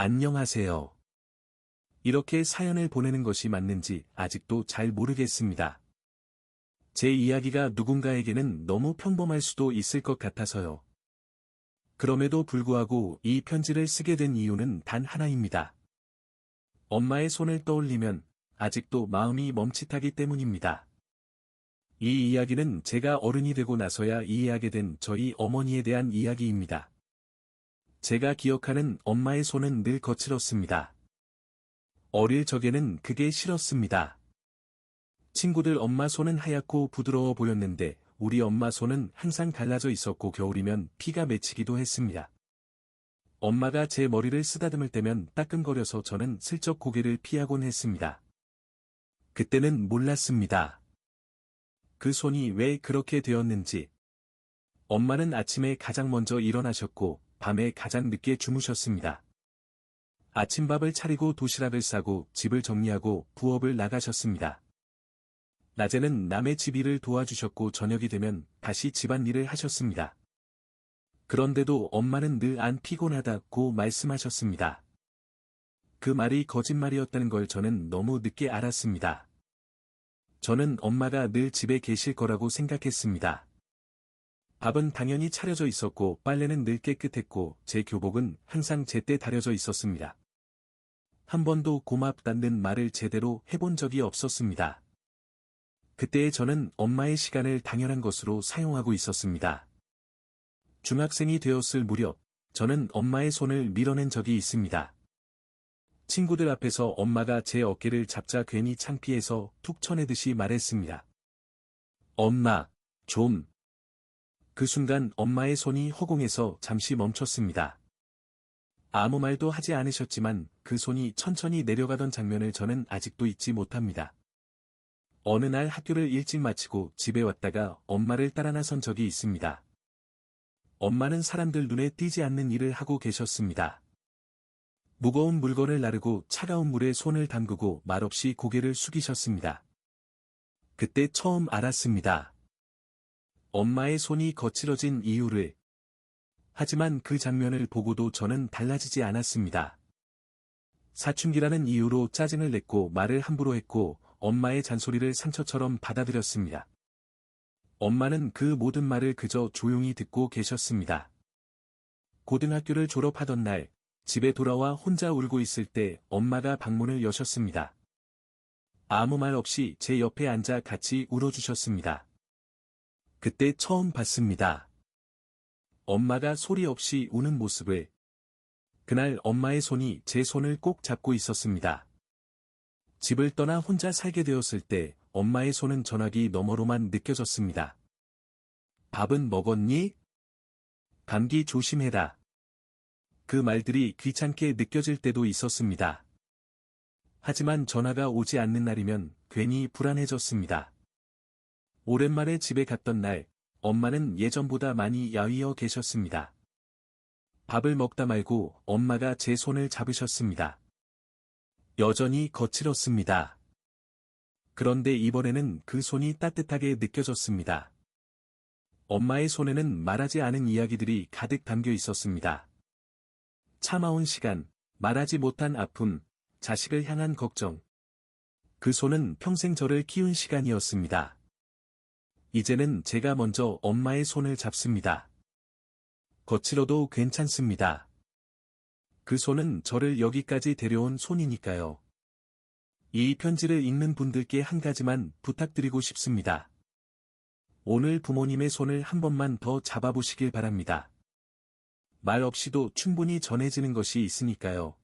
안녕하세요. 이렇게 사연을 보내는 것이 맞는지 아직도 잘 모르겠습니다. 제 이야기가 누군가에게는 너무 평범할 수도 있을 것 같아서요. 그럼에도 불구하고 이 편지를 쓰게 된 이유는 단 하나입니다. 엄마의 손을 떠올리면 아직도 마음이 멈칫하기 때문입니다. 이 이야기는 제가 어른이 되고 나서야 이해하게 된 저희 어머니에 대한 이야기입니다. 제가 기억하는 엄마의 손은 늘 거칠었습니다. 어릴 적에는 그게 싫었습니다. 친구들 엄마 손은 하얗고 부드러워 보였는데 우리 엄마 손은 항상 갈라져 있었고 겨울이면 피가 맺히기도 했습니다. 엄마가 제 머리를 쓰다듬을 때면 따끔거려서 저는 슬쩍 고개를 피하곤 했습니다. 그때는 몰랐습니다. 그 손이 왜 그렇게 되었는지. 엄마는 아침에 가장 먼저 일어나셨고 밤에 가장 늦게 주무셨습니다. 아침밥을 차리고 도시락을 싸고 집을 정리하고 부업을 나가셨습니다. 낮에는 남의 집 일을 도와주셨고 저녁이 되면 다시 집안일을 하셨습니다. 그런데도 엄마는 늘 안 피곤하다고 말씀하셨습니다. 그 말이 거짓말이었다는 걸 저는 너무 늦게 알았습니다. 저는 엄마가 늘 집에 계실 거라고 생각했습니다. 밥은 당연히 차려져 있었고 빨래는 늘 깨끗했고 제 교복은 항상 제때 다려져 있었습니다. 한 번도 고맙다는 말을 제대로 해본 적이 없었습니다. 그때의 저는 엄마의 시간을 당연한 것으로 사용하고 있었습니다. 중학생이 되었을 무렵, 저는 엄마의 손을 밀어낸 적이 있습니다. 친구들 앞에서 엄마가 제 어깨를 잡자 괜히 창피해서 툭 쳐내듯이 말했습니다. 엄마, 좀. 그 순간 엄마의 손이 허공에서 잠시 멈췄습니다. 아무 말도 하지 않으셨지만 그 손이 천천히 내려가던 장면을 저는 아직도 잊지 못합니다. 어느 날 학교를 일찍 마치고 집에 왔다가 엄마를 따라 나선 적이 있습니다. 엄마는 사람들 눈에 띄지 않는 일을 하고 계셨습니다. 무거운 물건을 나르고 차가운 물에 손을 담그고 말없이 고개를 숙이셨습니다. 그때 처음 알았습니다. 엄마의 손이 거칠어진 이유를. 하지만 그 장면을 보고도 저는 달라지지 않았습니다. 사춘기라는 이유로 짜증을 냈고 말을 함부로 했고 엄마의 잔소리를 상처처럼 받아들였습니다. 엄마는 그 모든 말을 그저 조용히 듣고 계셨습니다. 고등학교를 졸업하던 날, 집에 돌아와 혼자 울고 있을 때 엄마가 방문을 여셨습니다. 아무 말 없이 제 옆에 앉아 같이 울어주셨습니다. 그때 처음 봤습니다. 엄마가 소리 없이 우는 모습을. 그날 엄마의 손이 제 손을 꼭 잡고 있었습니다. 집을 떠나 혼자 살게 되었을 때 엄마의 손은 전화기 너머로만 느껴졌습니다. 밥은 먹었니? 감기 조심해라. 그 말들이 귀찮게 느껴질 때도 있었습니다. 하지만 전화가 오지 않는 날이면 괜히 불안해졌습니다. 오랜만에 집에 갔던 날, 엄마는 예전보다 많이 야위어 계셨습니다. 밥을 먹다 말고 엄마가 제 손을 잡으셨습니다. 여전히 거칠었습니다. 그런데 이번에는 그 손이 따뜻하게 느껴졌습니다. 엄마의 손에는 말하지 않은 이야기들이 가득 담겨 있었습니다. 참아온 시간, 말하지 못한 아픔, 자식을 향한 걱정. 그 손은 평생 저를 키운 시간이었습니다. 이제는 제가 먼저 엄마의 손을 잡습니다. 거칠어도 괜찮습니다. 그 손은 저를 여기까지 데려온 손이니까요. 이 편지를 읽는 분들께 한 가지만 부탁드리고 싶습니다. 오늘 부모님의 손을 한 번만 더 잡아보시길 바랍니다. 말 없이도 충분히 전해지는 것이 있으니까요.